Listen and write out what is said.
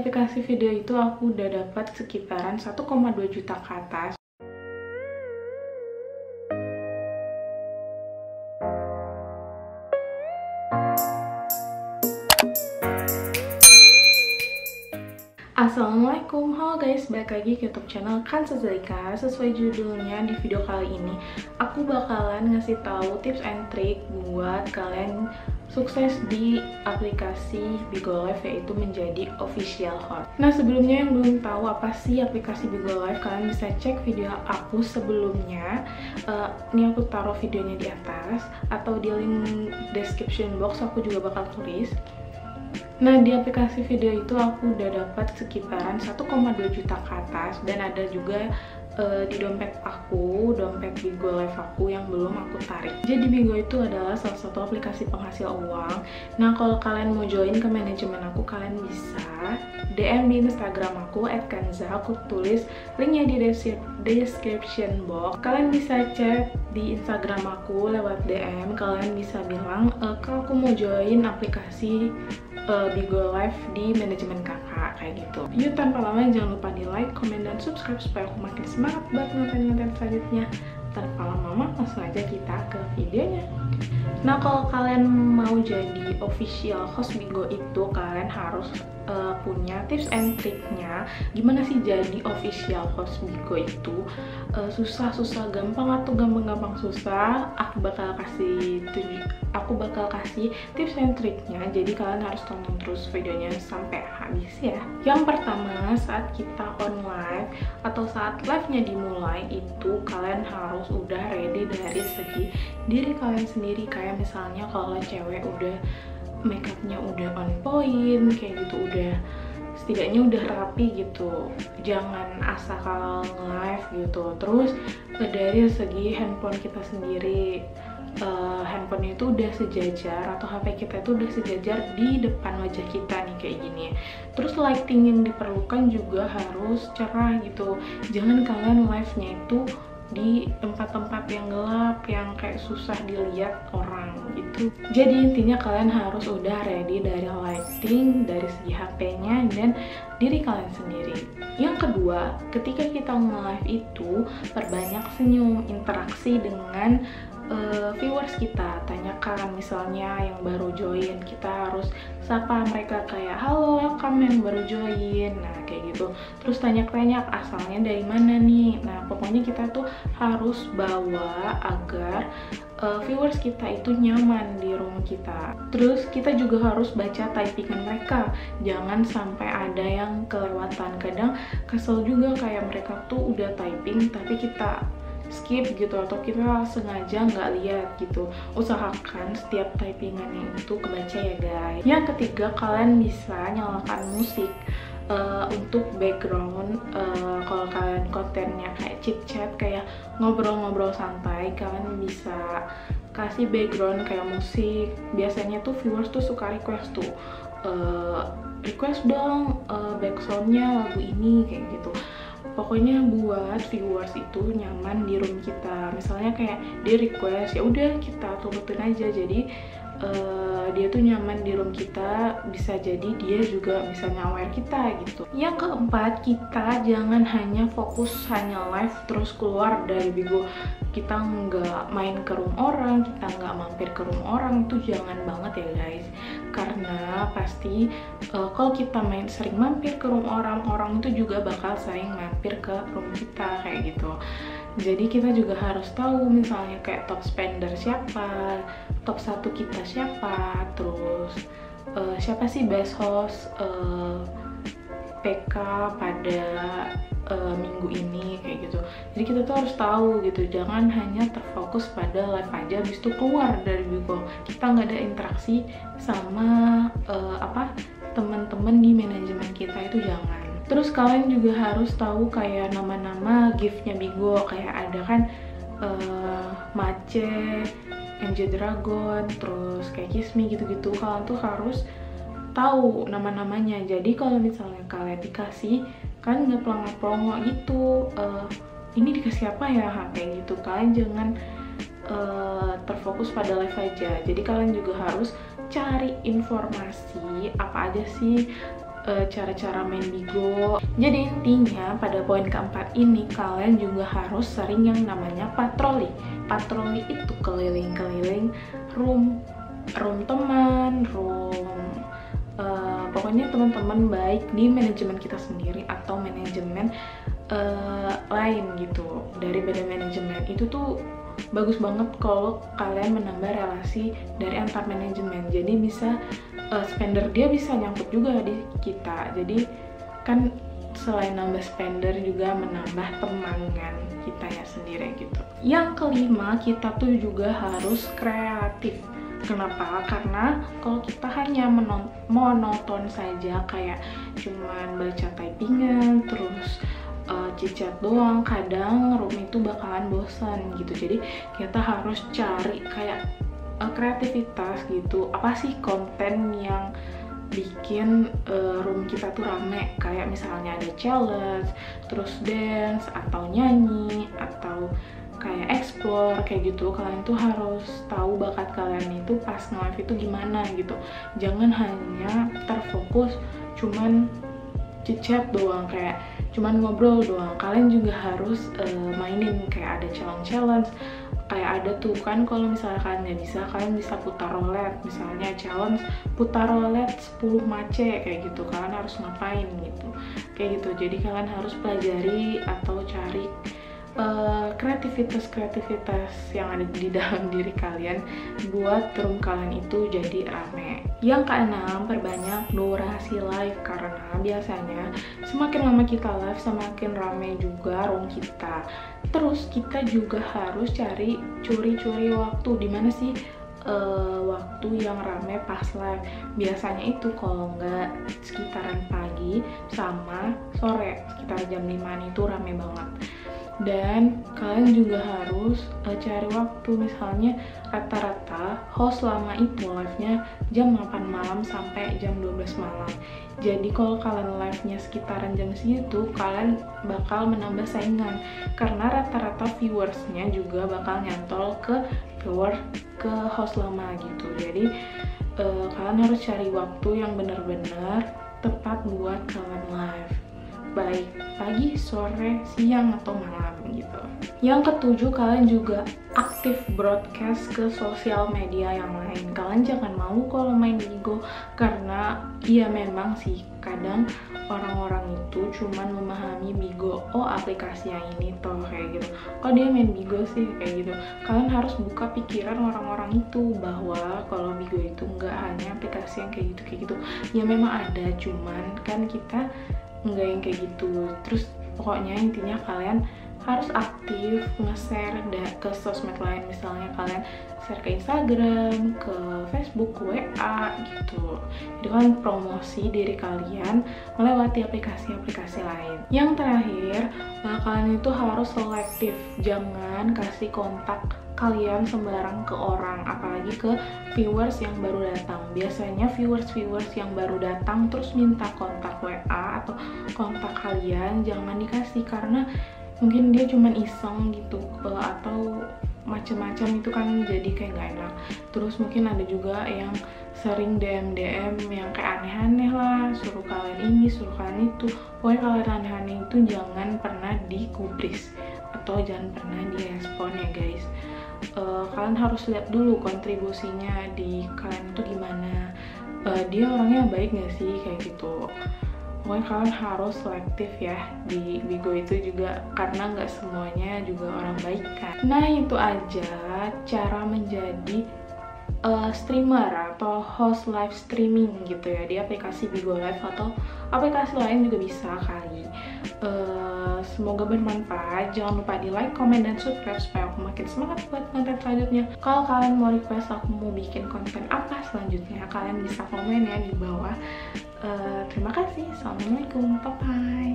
aplikasi video itu aku udah dapat sekitaran 1,2 juta ke atas. Assalamualaikum, halo guys, balik lagi ke YouTube channel Kansa Zalika. Sesuai judulnya, di video kali ini aku bakalan ngasih tahu tips and trick buat kalian sukses di aplikasi Bigo Live, yaitu menjadi official host. Nah, sebelumnya yang belum tahu apa sih aplikasi Bigo Live, kalian bisa cek video aku sebelumnya. Ini aku taruh videonya di atas, atau di link description box aku juga bakal tulis. Nah, di aplikasi video itu aku udah dapat sekitaran 1,2 juta ke atas, dan ada juga di dompet aku, dompet Bigo Live aku yang belum aku tarik. Jadi Bigo itu adalah salah satu aplikasi penghasil uang. Nah, kalau kalian mau join ke manajemen aku, kalian bisa DM di Instagram aku @kanza. Aku tulis linknya di description box. Kalian bisa chat di Instagram aku lewat DM. Kalian bisa bilang kalau aku mau join aplikasi Bigo Live di manajemen kakak, kayak gitu. Yuk, tanpa lama jangan lupa di like, komen, dan subscribe supaya aku makin semangat buat konten-konten selanjutnya. Tanpa lama-lama, langsung aja kita ke videonya. Nah, kalau kalian mau jadi official host Bigo itu, kalian harus punya tips and triknya. Gimana sih jadi official host Bigo itu? Susah-susah gampang atau gampang-gampang susah? Aku bakal kasih tips and triknya. Jadi kalian harus tonton terus videonya sampai habis ya. Yang pertama, saat kita on live atau saat live-nya dimulai itu, kalian harus udah ready dari segi diri kalian sendiri. Kayak misalnya kalau cewek udah makeupnya udah on point kayak gitu, udah setidaknya udah rapi gitu, jangan asal live gitu. Terus dari segi handphone kita sendiri, handphone itu udah sejajar, atau HP kita itu udah sejajar di depan wajah kita nih, kayak gini. Terus lighting yang diperlukan juga harus cerah gitu, jangan kalian live-nya itu di tempat-tempat yang gelap, yang kayak susah dilihat orang gitu. Jadi intinya kalian harus udah ready dari lighting, dari segi HP-nya, dan diri kalian sendiri. Yang kedua, ketika kita nge-live itu, perbanyak senyum, interaksi dengan viewers kita. Tanyakan, misalnya yang baru join, kita harus sapa mereka kayak halo, welcome yang baru join, nah kayak gitu. Terus tanya-tanya asalnya dari mana nih. Nah, pokoknya kita tuh harus bawa agar viewers kita itu nyaman di room kita. Terus kita juga harus baca typingan mereka, jangan sampai ada yang kelewatan. Kadang kesel juga kayak mereka tuh udah typing tapi kita skip gitu, atau kita sengaja nggak lihat gitu. Usahakan setiap typingannya itu kebaca ya guys. Yang ketiga, kalian bisa nyalakan musik untuk background. Kalau kalian kontennya kayak chit chat, kayak ngobrol-ngobrol santai, kalian bisa kasih background kayak musik. Biasanya tuh viewers tuh suka request tuh, request dong backsoundnya lagu ini, kayak gitu. Pokoknya buat viewers itu nyaman di room kita. Misalnya kayak di request, ya udah kita turutin aja. Jadi dia tuh nyaman di room kita, bisa jadi dia juga bisa nyawer kita gitu. Yang keempat, kita jangan hanya fokus hanya live terus keluar dari Bigo. Kita nggak main ke room orang, kita nggak mampir ke room orang, tuh jangan banget ya guys. Karena pasti kalau kita sering mampir ke room orang, orang itu juga bakal sering mampir ke room kita, kayak gitu. Jadi kita juga harus tahu misalnya kayak top spender siapa, top 1 kita siapa, terus siapa sih best host PK pada minggu ini, kayak gitu. Jadi kita tuh harus tahu gitu, jangan hanya terfokus pada live aja habis itu keluar dari Bigo. Kita nggak ada interaksi sama teman-teman di manajemen kita, itu jangan. Terus kalian juga harus tahu kayak nama-nama gift-nya Bigo, kayak ada kan Mace, MJ Dragon, terus kayak Kismi gitu-gitu. Kalian tuh harus tahu nama-namanya. Jadi kalau misalnya kalian dikasih, kan nggak pelongo-pelongo gitu, ini dikasih apa ya, kayak gitu. Kalian jangan terfokus pada live aja. Jadi kalian juga harus cari informasi apa aja sih cara-cara main Bigo. Jadi intinya pada poin keempat ini kalian juga harus sering yang namanya patroli. Patroli itu keliling-keliling room teman, pokoknya teman-teman baik di manajemen kita sendiri atau manajemen lain gitu. Dari beda manajemen itu tuh bagus banget kalau kalian menambah relasi dari antar manajemen. Jadi bisa spender dia bisa nyangkut juga di kita. Jadi kan selain nambah spender juga menambah teman kan kitanya sendiri gitu. Yang kelima, kita tuh juga harus kreatif. Kenapa? Karena kalau kita hanya monoton saja kayak cuman baca typingan terus cicat doang, kadang room itu bakalan bosan gitu. Jadi kita harus cari kayak kreativitas gitu. Apa sih konten yang bikin room kita tuh rame? Kayak misalnya ada challenge, terus dance, atau nyanyi, atau kayak explore kayak gitu. Kalian tuh harus tahu bakat kalian itu pas nge-live itu gimana gitu. Jangan hanya terfokus cuman chit-chat doang, kayak cuman ngobrol doang. Kalian juga harus mainin kayak ada challenge kayak ada tuh kan, kalau misalnya kalian nggak bisa, kalian bisa putar roulette. Misalnya challenge putar roulette 10 mace kayak gitu, kalian harus ngapain gitu kayak gitu. Jadi kalian harus pelajari atau cari kreativitas yang ada di dalam diri kalian buat room kalian itu jadi rame. Yang keenam, perbanyak durasi live, karena biasanya semakin lama kita live semakin rame juga room kita. Terus kita juga harus curi-curi waktu. Dimana sih waktu yang rame pas live? Biasanya itu kalau nggak sekitaran pagi sama sore, sekitar jam 5 itu rame banget. Dan kalian juga harus cari waktu. Misalnya rata-rata host lama itu live-nya jam 8 malam sampai jam 12 malam. Jadi kalau kalian live-nya sekitaran jam segitu, kalian bakal menambah saingan karena rata-rata viewersnya juga bakal nyantol ke host lama gitu. Jadi kalian harus cari waktu yang benar-benar tepat buat kalian live, baik pagi, sore, siang, atau malam gitu. Yang ketujuh, kalian juga aktif broadcast ke sosial media yang lain. Kalian jangan malu kalau main Bigo, karena iya memang sih kadang orang-orang itu cuman memahami Bigo, oh aplikasi yang ini toh kayak gitu, kok dia main Bigo sih kayak gitu. Kalian harus buka pikiran orang-orang itu bahwa kalau Bigo itu nggak hanya aplikasi yang kayak gitu. Ya memang ada, cuman kan kita nggak yang kayak gitu. Terus pokoknya intinya kalian harus aktif nge-share ke sosmed lain. Misalnya kalian share ke Instagram, ke Facebook, ke WA gitu. Jadi kalian promosi diri kalian melewati aplikasi-aplikasi lain. Yang terakhir, kalian itu harus selektif. Jangan kasih kontak kalian sembarang ke orang, apalagi ke viewers yang baru datang. Biasanya viewers yang baru datang terus minta kontak WA atau kontak kalian, jangan dikasih, karena mungkin dia cuman iseng gitu atau macam-macam, itu kan jadi kayak nggak enak. Terus mungkin ada juga yang sering DM yang kayak aneh-aneh lah, suruh kalian ini, suruh kalian itu. Pokoknya kalian aneh-aneh itu jangan pernah digubris atau jangan pernah direspon ya guys. Kalian harus lihat dulu kontribusinya di kalian itu gimana, dia orangnya baik nggak sih kayak gitu. Pokoknya kalian harus selektif ya di Bigo itu juga, karena nggak semuanya juga orang baik kan. Nah itu aja cara menjadi streamer atau host live streaming gitu ya di aplikasi Bigo Live, atau aplikasi lain juga bisa kali. Semoga bermanfaat. Jangan lupa di like, comment, dan subscribe supaya aku makin semangat buat konten selanjutnya. Kalau kalian mau request aku mau bikin konten apa selanjutnya, kalian bisa komen ya di bawah. Terima kasih. Assalamualaikum. Bye bye.